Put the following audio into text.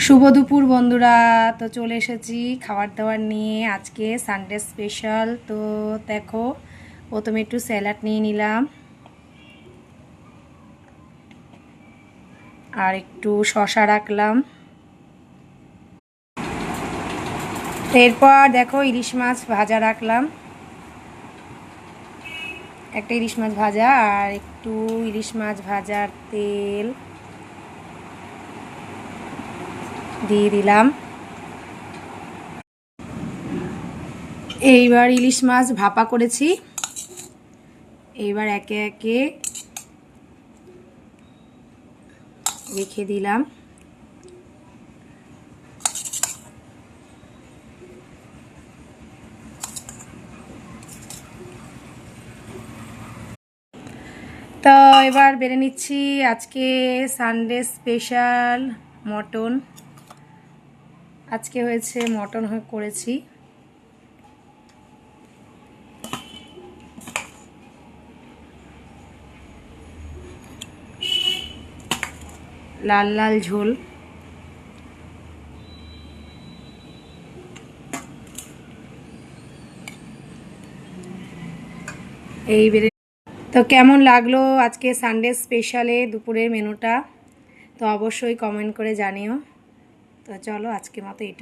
শুভ দুপুর বন্ধুরা। তো চলে এসেছি খাবার দাবার নিয়ে, আজকে সানডে স্পেশাল। তো দেখো, প্রথমে একটু স্যালাড নিয়ে নিলাম আর একটু শসা রাখলাম। এরপর দেখো ইলিশ মাছ ভাজা রাখলাম, একটা ইলিশ মাছ ভাজা আর একটু ইলিশ মাছ ভাজার তেল দিয়ে দিলাম। এইবার ইলিশ মাছ ভাপা করেছি, এইবার একে একে রেখে দিলাম। তো এবার বেড়ে নিচ্ছি আজকে সানডে স্পেশাল মটন। আজকে হয়েছে মটন করেছি। লাল লাল ঝোল। এই বেড়ে তো কেমন লাগলো আজকে সানডে স্পেশালে দুপুরের মেনুটা, তো অবশ্যই কমেন্ট করে জানিও। তো চলো আজকের মতো এইটুকু।